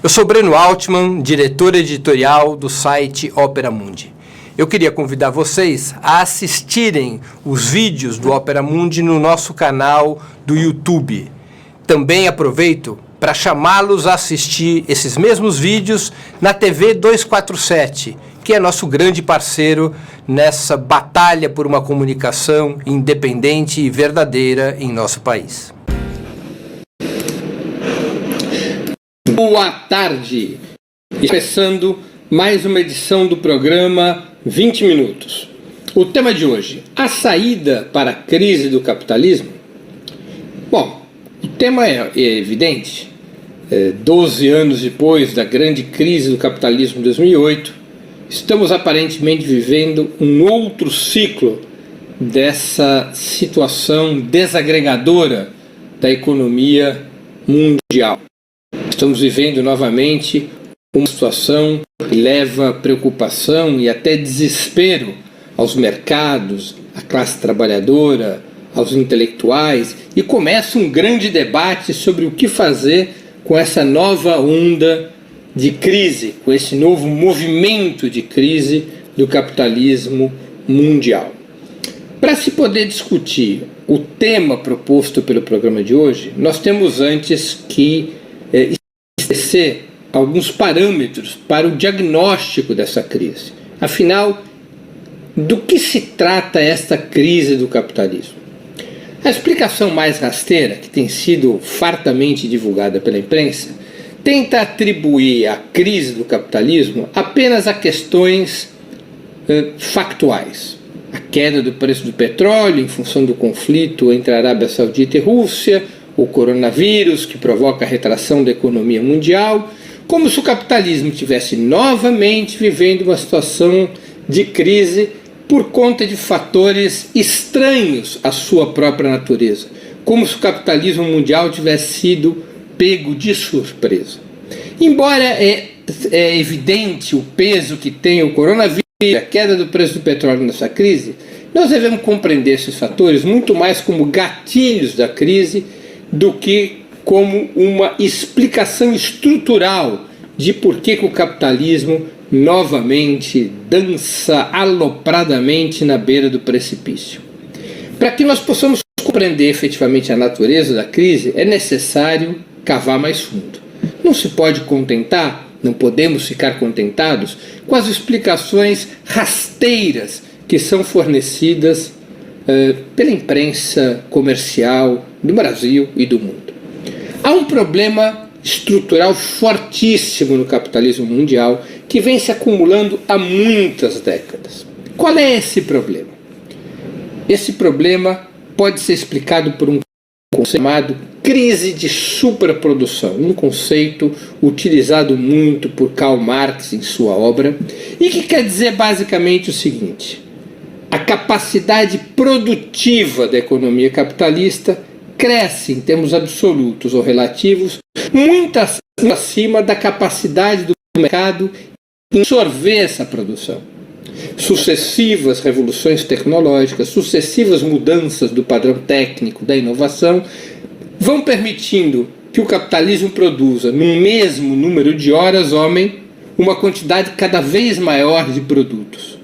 Eu sou Breno Altman, diretor editorial do site Opera Mundi. Eu queria convidar vocês a assistirem os vídeos do Opera Mundi no nosso canal do YouTube. Também aproveito para chamá-los a assistir esses mesmos vídeos na TV 247, que é nosso grande parceiro nessa batalha por uma comunicação independente e verdadeira em nosso país. Boa tarde! Começando mais uma edição do programa 20 Minutos. O tema de hoje, a saída para a crise do capitalismo? Bom, o tema é evidente. 12 anos depois da grande crise do capitalismo de 2008, estamos aparentemente vivendo um outro ciclo dessa situação desagregadora da economia mundial. Estamos vivendo novamente uma situação que leva preocupação e até desespero aos mercados, à classe trabalhadora, aos intelectuais, e começa um grande debate sobre o que fazer com essa nova onda de crise, com esse novo movimento de crise do capitalismo mundial. Para se poder discutir o tema proposto pelo programa de hoje, nós temos antes que estabelecer alguns parâmetros para o diagnóstico dessa crise. Afinal, do que se trata esta crise do capitalismo? A explicação mais rasteira, que tem sido fartamente divulgada pela imprensa, tenta atribuir a crise do capitalismo apenas a questões factuais. A queda do preço do petróleo em função do conflito entre a Arábia Saudita e Rússia, o coronavírus que provoca a retração da economia mundial, como se o capitalismo estivesse novamente vivendo uma situação de crise por conta de fatores estranhos à sua própria natureza, como se o capitalismo mundial tivesse sido pego de surpresa. Embora é evidente o peso que tem o coronavírus e a queda do preço do petróleo nessa crise, nós devemos compreender esses fatores muito mais como gatilhos da crise do que como uma explicação estrutural de por que o capitalismo novamente dança alopradamente na beira do precipício. Para que nós possamos compreender efetivamente a natureza da crise, é necessário cavar mais fundo. Não se pode contentar, não podemos ficar contentados com as explicações rasteiras que são fornecidas pela imprensa comercial do Brasil e do mundo. Há um problema estrutural fortíssimo no capitalismo mundial que vem se acumulando há muitas décadas. Qual é esse problema? Esse problema pode ser explicado por um conceito chamado crise de superprodução, um conceito utilizado muito por Karl Marx em sua obra e que quer dizer basicamente o seguinte: a capacidade produtiva da economia capitalista cresce em termos absolutos ou relativos muito acima da capacidade do mercado em absorver essa produção. Sucessivas revoluções tecnológicas, sucessivas mudanças do padrão técnico, da inovação, vão permitindo que o capitalismo produza, no mesmo número de horas homem, uma quantidade cada vez maior de produtos.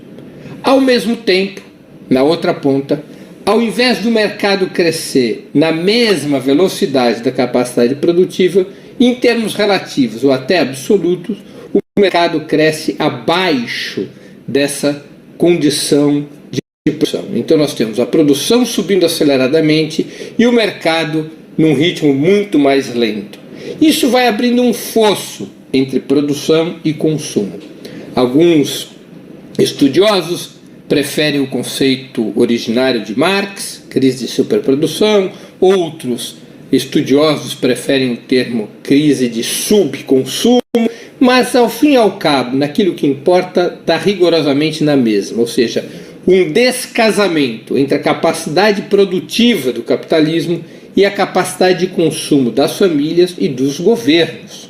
Ao mesmo tempo, na outra ponta, ao invés do mercado crescer na mesma velocidade da capacidade produtiva, em termos relativos ou até absolutos, o mercado cresce abaixo dessa condição de produção. Então nós temos a produção subindo aceleradamente e o mercado num ritmo muito mais lento. Isso vai abrindo um fosso entre produção e consumo. Alguns estudiosos preferem o conceito originário de Marx, crise de superprodução, outros estudiosos preferem o termo crise de subconsumo, mas ao fim e ao cabo, naquilo que importa, está rigorosamente na mesma, ou seja, um descasamento entre a capacidade produtiva do capitalismo e a capacidade de consumo das famílias e dos governos.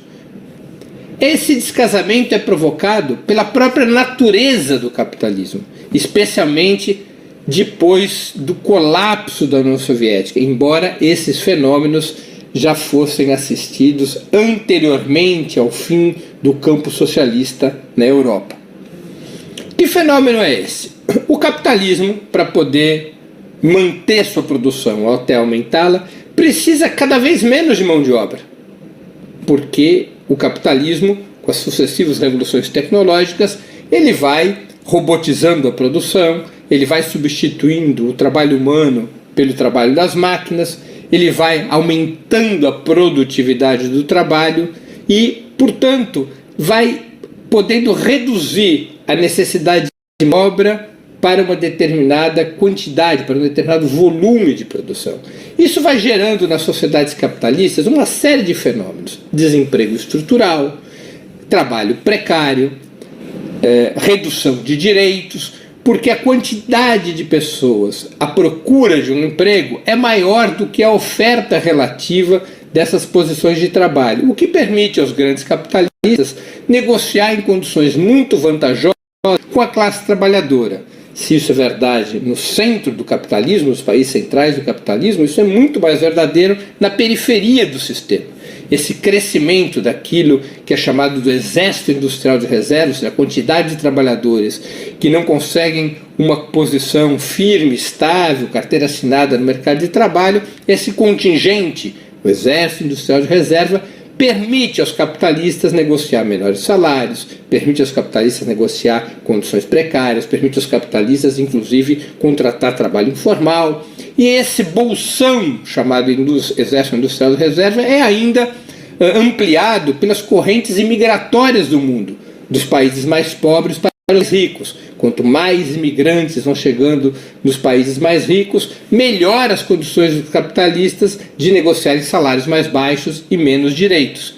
Esse descasamento é provocado pela própria natureza do capitalismo, especialmente depois do colapso da União Soviética, embora esses fenômenos já fossem assistidos anteriormente ao fim do campo socialista na Europa. Que fenômeno é esse? O capitalismo, para poder manter sua produção ou até aumentá-la, precisa cada vez menos de mão de obra, porque o capitalismo, com as sucessivas revoluções tecnológicas, ele vai robotizando a produção, ele vai substituindo o trabalho humano pelo trabalho das máquinas, ele vai aumentando a produtividade do trabalho e, portanto, vai podendo reduzir a necessidade de obra para uma determinada quantidade, para um determinado volume de produção. Isso vai gerando nas sociedades capitalistas uma série de fenômenos: desemprego estrutural, trabalho precário, redução de direitos, porque a quantidade de pessoas à procura de um emprego é maior do que a oferta relativa dessas posições de trabalho, o que permite aos grandes capitalistas negociar em condições muito vantajosas com a classe trabalhadora. Se isso é verdade no centro do capitalismo, nos países centrais do capitalismo, isso é muito mais verdadeiro na periferia do sistema. Esse crescimento daquilo que é chamado do exército industrial de reserva, ou seja, a quantidade de trabalhadores que não conseguem uma posição firme, estável, carteira assinada no mercado de trabalho, esse contingente, o exército industrial de reserva, permite aos capitalistas negociar menores salários, permite aos capitalistas negociar condições precárias, permite aos capitalistas, inclusive, contratar trabalho informal. E esse bolsão, chamado Exército Industrial de Reserva, é ainda ampliado pelas correntes imigratórias do mundo, dos países mais pobres para os ricos. Quanto mais imigrantes vão chegando nos países mais ricos, melhor as condições dos capitalistas de negociarem salários mais baixos e menos direitos.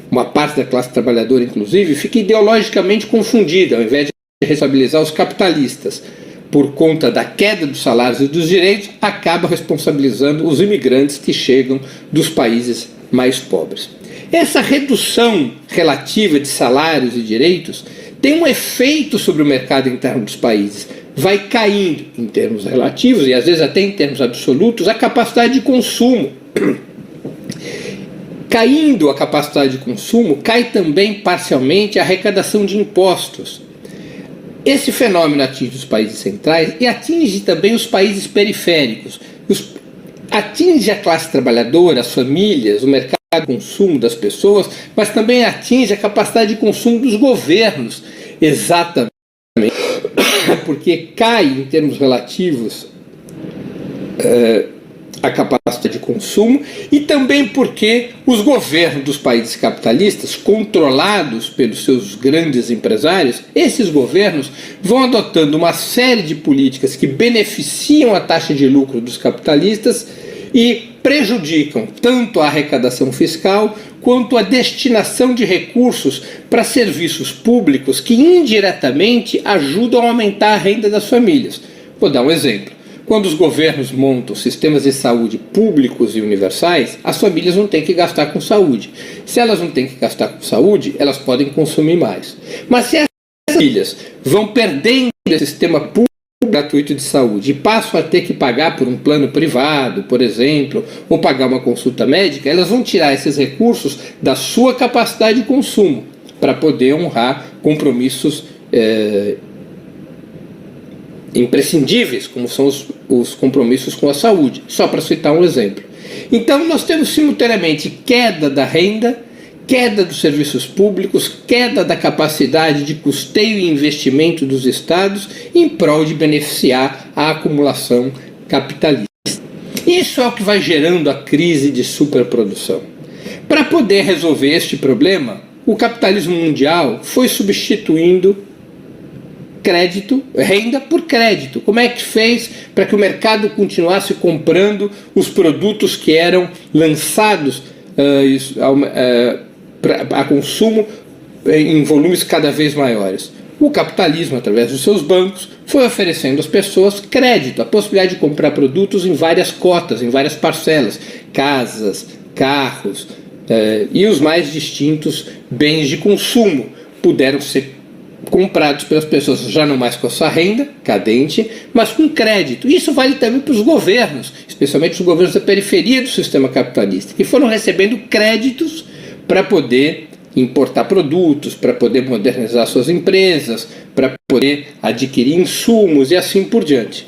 Uma parte da classe trabalhadora, inclusive, fica ideologicamente confundida, ao invés de responsabilizar os capitalistas por conta da queda dos salários e dos direitos, acaba responsabilizando os imigrantes que chegam dos países mais pobres. Essa redução relativa de salários e direitos tem um efeito sobre o mercado interno dos países. Vai caindo em termos relativos e às vezes até em termos absolutos a capacidade de consumo. Caindo a capacidade de consumo, cai também parcialmente a arrecadação de impostos. Esse fenômeno atinge os países centrais e atinge também os países periféricos. Atinge a classe trabalhadora, as famílias, o mercado de consumo das pessoas, mas também atinge a capacidade de consumo dos governos, exatamente porque cai em termos relativos a capacidade de consumo e também porque os governos dos países capitalistas, controlados pelos seus grandes empresários, esses governos vão adotando uma série de políticas que beneficiam a taxa de lucro dos capitalistas e prejudicam tanto a arrecadação fiscal quanto a destinação de recursos para serviços públicos que indiretamente ajudam a aumentar a renda das famílias. Vou dar um exemplo. Quando os governos montam sistemas de saúde públicos e universais, as famílias não têm que gastar com saúde. Se elas não têm que gastar com saúde, elas podem consumir mais. Mas se as famílias vão perdendo esse sistema público gratuito de saúde e passam a ter que pagar por um plano privado, por exemplo, ou pagar uma consulta médica, elas vão tirar esses recursos da sua capacidade de consumo para poder honrar compromissos imprescindíveis, como são os compromissos com a saúde, só para citar um exemplo. Então nós temos simultaneamente queda da renda, queda dos serviços públicos, queda da capacidade de custeio e investimento dos estados em prol de beneficiar a acumulação capitalista. Isso é o que vai gerando a crise de superprodução. Para poder resolver este problema, o capitalismo mundial foi substituindo renda por crédito. Como é que fez para que o mercado continuasse comprando os produtos que eram lançados a consumo em volumes cada vez maiores? O capitalismo, através dos seus bancos, foi oferecendo às pessoas crédito, a possibilidade de comprar produtos em várias cotas, em várias parcelas, casas, carros e os mais distintos bens de consumo puderam ser comprados pelas pessoas já não mais com a sua renda cadente, mas com crédito. Isso vale também para os governos, especialmente os governos da periferia do sistema capitalista, que foram recebendo créditos para poder importar produtos, para poder modernizar suas empresas, para poder adquirir insumos e assim por diante.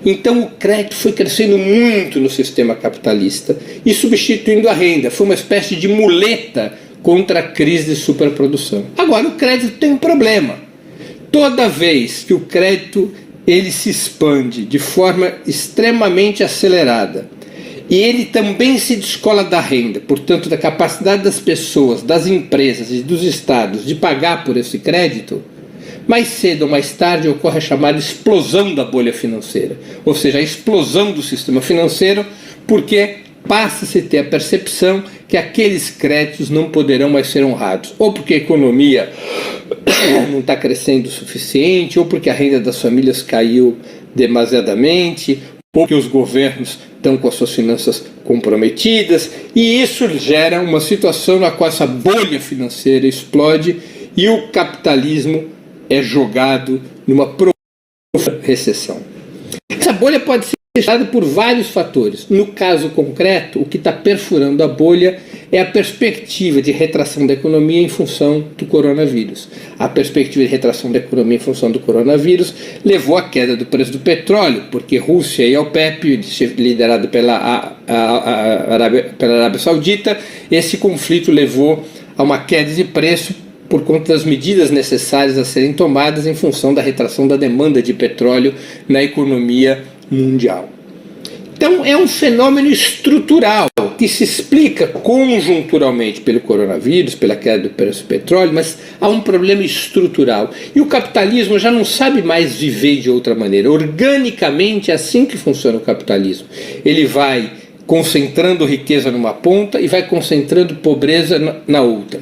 Então o crédito foi crescendo muito no sistema capitalista e substituindo a renda. Foi uma espécie de muleta contra a crise de superprodução. Agora o crédito tem um problema. Toda vez que o crédito ele se expande de forma extremamente acelerada e ele também se descola da renda, portanto da capacidade das pessoas, das empresas e dos estados de pagar por esse crédito, mais cedo ou mais tarde ocorre a chamada explosão da bolha financeira, ou seja, a explosão do sistema financeiro, porque passa-se a ter a percepção que aqueles créditos não poderão mais ser honrados, ou porque a economia não está crescendo o suficiente, ou porque a renda das famílias caiu demasiadamente, ou porque os governos estão com as suas finanças comprometidas, e isso gera uma situação na qual essa bolha financeira explode e o capitalismo é jogado numa profunda recessão. Essa bolha pode ser gerada por vários fatores. No caso concreto, o que está perfurando a bolha é a perspectiva de retração da economia em função do coronavírus. A perspectiva de retração da economia em função do coronavírus levou à queda do preço do petróleo, porque Rússia e a OPEP, liderado pela Arábia Saudita, esse conflito levou a uma queda de preço por conta das medidas necessárias a serem tomadas em função da retração da demanda de petróleo na economia mundial. Então é um fenômeno estrutural que se explica conjunturalmente pelo coronavírus, pela queda do preço do petróleo, mas há um problema estrutural. E o capitalismo já não sabe mais viver de outra maneira. Organicamente é assim que funciona o capitalismo. Ele vai concentrando riqueza numa ponta e vai concentrando pobreza na outra.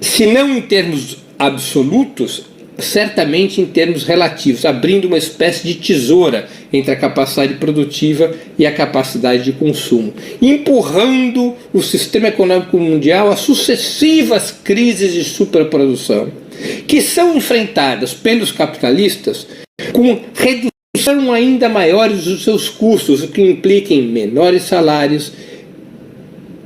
Se não em termos absolutos, certamente em termos relativos, abrindo uma espécie de tesoura entre a capacidade produtiva e a capacidade de consumo, empurrando o sistema econômico mundial a sucessivas crises de superprodução, que são enfrentadas pelos capitalistas com redução ainda maiores dos seus custos, o que implica em menores salários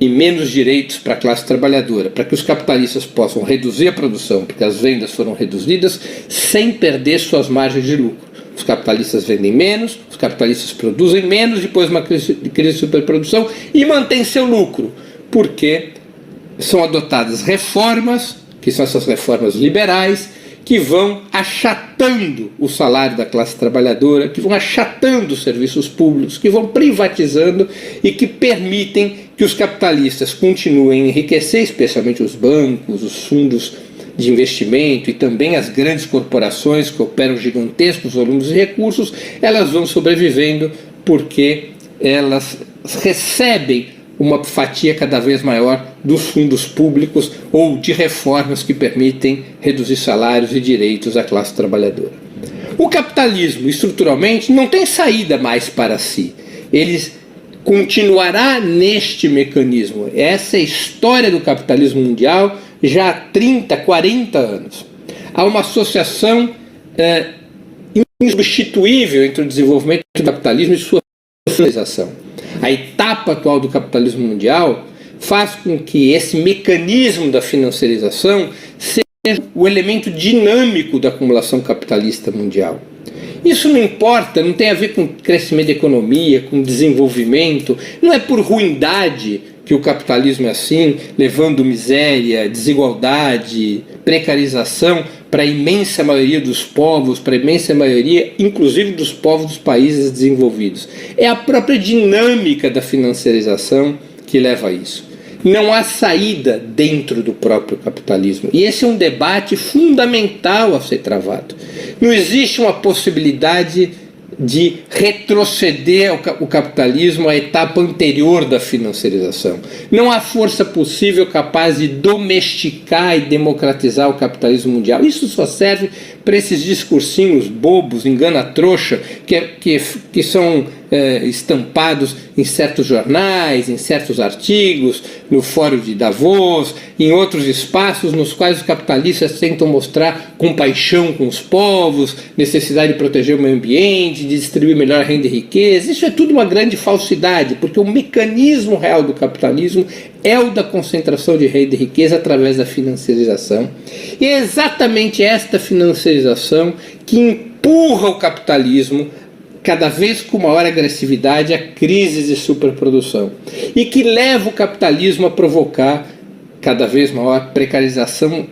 e menos direitos para a classe trabalhadora, para que os capitalistas possam reduzir a produção, porque as vendas foram reduzidas, sem perder suas margens de lucro. Os capitalistas vendem menos, os capitalistas produzem menos, depois de uma crise de superprodução, e mantêm seu lucro, porque são adotadas reformas, que são essas reformas liberais, que vão achatando o salário da classe trabalhadora, que vão achatando os serviços públicos, que vão privatizando e que permitem que os capitalistas continuem a enriquecer, especialmente os bancos, os fundos de investimento e também as grandes corporações que operam gigantescos volumes de recursos. Elas vão sobrevivendo porque elas recebem uma fatia cada vez maior dos fundos públicos ou de reformas que permitem reduzir salários e direitos à classe trabalhadora. O capitalismo, estruturalmente, não tem saída mais para si. Ele continuará neste mecanismo. Essa é a história do capitalismo mundial já há 30, 40 anos. Há uma associação insubstituível entre o desenvolvimento do capitalismo e sua finalização. A etapa atual do capitalismo mundial faz com que esse mecanismo da financiarização seja o elemento dinâmico da acumulação capitalista mundial. Isso não importa, não tem a ver com crescimento da economia, com desenvolvimento, não é por ruindade que o capitalismo é assim, levando miséria, desigualdade, precarização para a imensa maioria dos povos, para a imensa maioria, inclusive dos povos dos países desenvolvidos. É a própria dinâmica da financiarização que leva a isso. Não há saída dentro do próprio capitalismo. E esse é um debate fundamental a ser travado. Não existe uma possibilidade de retroceder o capitalismo à etapa anterior da financiarização. Não há força possível capaz de domesticar e democratizar o capitalismo mundial. Isso só serve para esses discursinhos bobos, engana-trouxa, que são estampados em certos jornais, em certos artigos, no Fórum de Davos, em outros espaços nos quais os capitalistas tentam mostrar compaixão com os povos, necessidade de proteger o meio ambiente, de distribuir melhor renda e riqueza. Isso é tudo uma grande falsidade, porque o mecanismo real do capitalismo é o da concentração de renda e riqueza através da financiarização. E é exatamente esta financiarização que empurra o capitalismo cada vez com maior agressividade a crises de superprodução e que leva o capitalismo a provocar cada vez maior precarização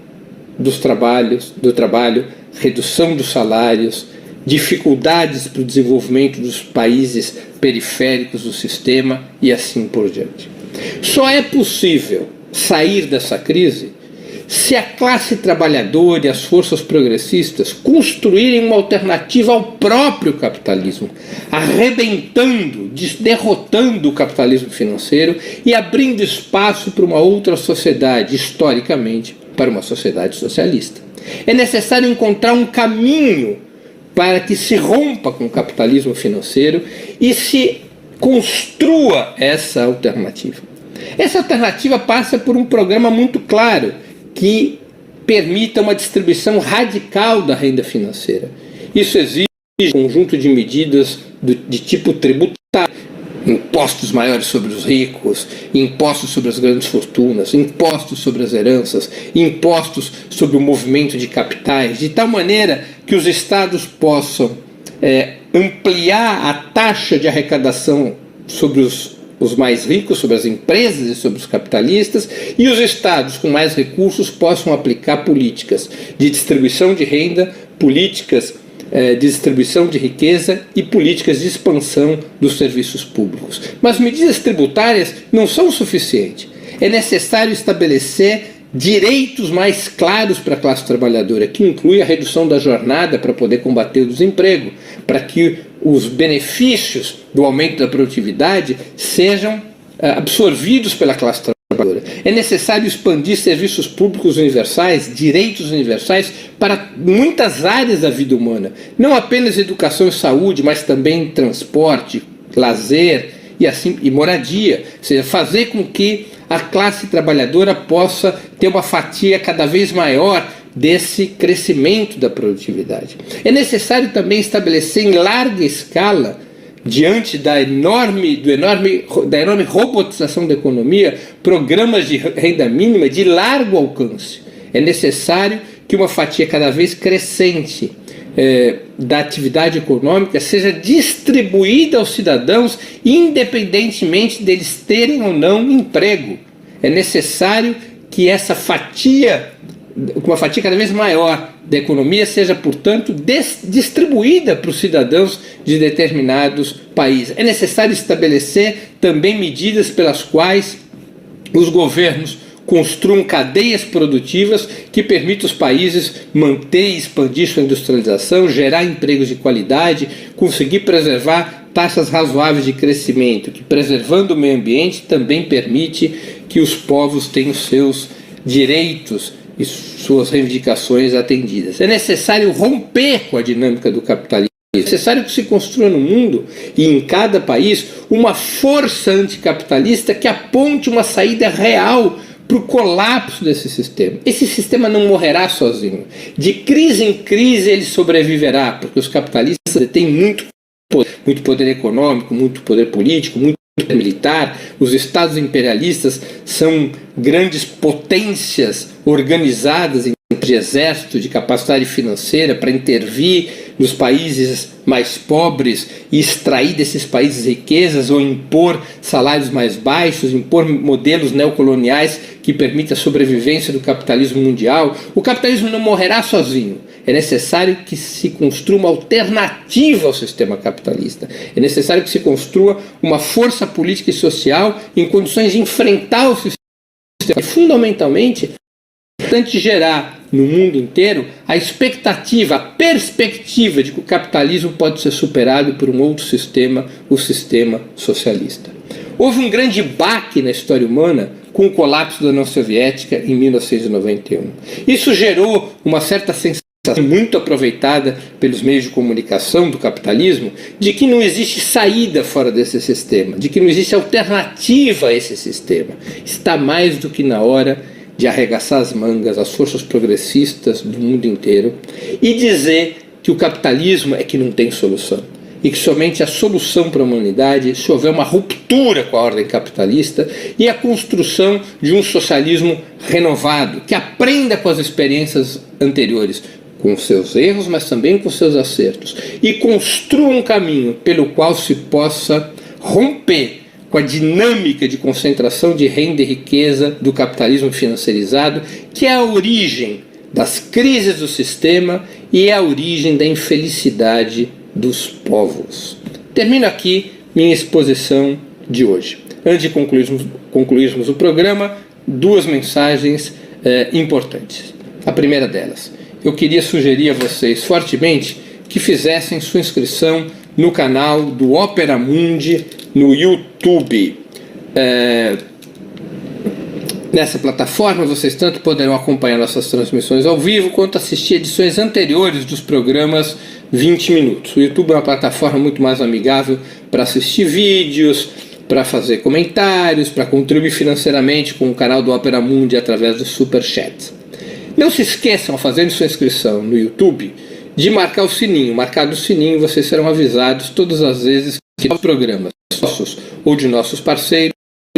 do trabalho, redução dos salários, dificuldades para o desenvolvimento dos países periféricos do sistema e assim por diante. Só é possível sair dessa crise se a classe trabalhadora e as forças progressistas construírem uma alternativa ao próprio capitalismo, arrebentando, derrotando o capitalismo financeiro e abrindo espaço para uma outra sociedade, historicamente, para uma sociedade socialista. É necessário encontrar um caminho para que se rompa com o capitalismo financeiro e se construa essa alternativa. Essa alternativa passa por um programa muito claro que permita uma distribuição radical da renda financeira. Isso exige um conjunto de medidas de tipo tributário, impostos maiores sobre os ricos, impostos sobre as grandes fortunas, impostos sobre as heranças, impostos sobre o movimento de capitais, de tal maneira que os estados possam ampliar a taxa de arrecadação sobre os mais ricos, sobre as empresas e sobre os capitalistas, e os estados com mais recursos possam aplicar políticas de distribuição de renda, políticas de distribuição de riqueza e políticas de expansão dos serviços públicos. Mas medidas tributárias não são suficientes. É necessário estabelecer direitos mais claros para a classe trabalhadora, que inclui a redução da jornada para poder combater o desemprego, para que os benefícios do aumento da produtividade sejam absorvidos pela classe trabalhadora. É necessário expandir serviços públicos universais, direitos universais para muitas áreas da vida humana, não apenas educação e saúde, mas também transporte, lazer e moradia, ou seja, fazer com que a classe trabalhadora possa ter uma fatia cada vez maior desse crescimento da produtividade. É necessário também estabelecer em larga escala, diante da enorme robotização da economia, programas de renda mínima de largo alcance. É necessário que uma fatia cada vez crescente da atividade econômica seja distribuída aos cidadãos, independentemente deles terem ou não emprego. É necessário que essa fatia, uma fatia cada vez maior da economia, seja, portanto, distribuída para os cidadãos de determinados países. É necessário estabelecer também medidas pelas quais os governos construam cadeias produtivas que permitam os países manter e expandir sua industrialização, gerar empregos de qualidade, conseguir preservar taxas razoáveis de crescimento, que, preservando o meio ambiente, também permite que os povos tenham seus direitos e suas reivindicações atendidas. É necessário romper com a dinâmica do capitalismo. É necessário que se construa no mundo e em cada país uma força anticapitalista que aponte uma saída real para o colapso desse sistema. Esse sistema não morrerá sozinho. De crise em crise ele sobreviverá, porque os capitalistas têm muito poder econômico, muito poder político, muito poder militar. Os estados imperialistas são grandes potências organizadas em de exército, de capacidade financeira para intervir nos países mais pobres e extrair desses países riquezas ou impor salários mais baixos, impor modelos neocoloniais que permitam a sobrevivência do capitalismo mundial. O capitalismo não morrerá sozinho. É necessário que se construa uma alternativa ao sistema capitalista. É necessário que se construa uma força política e social em condições de enfrentar o sistema. E, fundamentalmente, é importante gerar no mundo inteiro a expectativa, a perspectiva de que o capitalismo pode ser superado por um outro sistema, o sistema socialista. Houve um grande baque na história humana com o colapso da União Soviética em 1991. Isso gerou uma certa sensação muito aproveitada pelos meios de comunicação do capitalismo, de que não existe saída fora desse sistema, de que não existe alternativa a esse sistema. Está mais do que na hora de arregaçar as mangas às forças progressistas do mundo inteiro e dizer que o capitalismo é que não tem solução e que somente a solução para a humanidade se houver uma ruptura com a ordem capitalista e a construção de um socialismo renovado, que aprenda com as experiências anteriores, com seus erros, mas também com seus acertos, e construa um caminho pelo qual se possa romper com a dinâmica de concentração de renda e riqueza do capitalismo financiarizado, que é a origem das crises do sistema e é a origem da infelicidade dos povos. Termino aqui minha exposição de hoje. Antes de concluirmos o programa, duas mensagens importantes. A primeira delas: eu queria sugerir a vocês fortemente que fizessem sua inscrição no canal do Opera Mundi no YouTube. Nessa plataforma vocês tanto poderão acompanhar nossas transmissões ao vivo quanto assistir edições anteriores dos programas 20 minutos. O YouTube é uma plataforma muito mais amigável para assistir vídeos, para fazer comentários, para contribuir financeiramente com o canal do Opera Mundi através do Super Chat. Não se esqueçam, ao fazerem sua inscrição no YouTube, de marcar o sininho. Marcado o sininho, vocês serão avisados todas as vezes que os programas nossos ou de nossos parceiros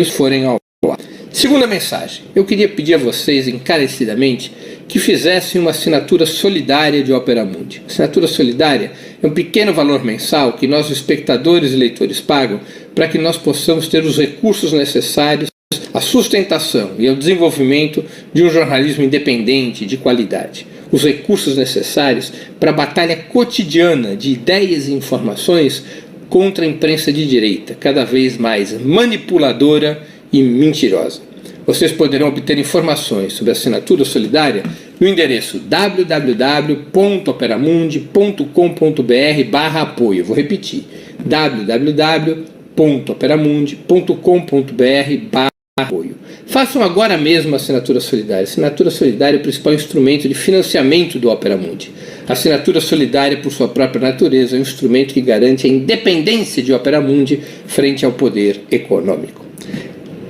forem ao ar. Segunda mensagem: eu queria pedir a vocês encarecidamente que fizessem uma assinatura solidária de Opera Mundi. Assinatura solidária é um pequeno valor mensal que nós, espectadores e leitores, pagam para que nós possamos ter os recursos necessários à sustentação e ao desenvolvimento de um jornalismo independente de qualidade. Os recursos necessários para a batalha cotidiana de ideias e informações contra a imprensa de direita, cada vez mais manipuladora e mentirosa. Vocês poderão obter informações sobre a assinatura solidária no endereço www.operamundi.com.br/apoio. Vou repetir: www.operamundi.com.br/apoio. Façam agora mesmo a assinatura solidária. A assinatura solidária é o principal instrumento de financiamento do Opera Mundi. A assinatura solidária, por sua própria natureza, é um instrumento que garante a independência de Opera Mundi frente ao poder econômico.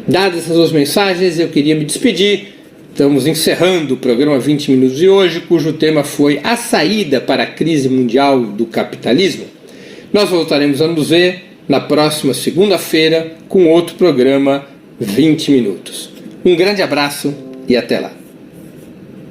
Dadas essas duas mensagens, eu queria me despedir. Estamos encerrando o programa 20 Minutos de hoje, cujo tema foi a saída para a crise mundial do capitalismo. Nós voltaremos a nos ver na próxima segunda-feira com outro programa 20 Minutos. Um grande abraço e até lá.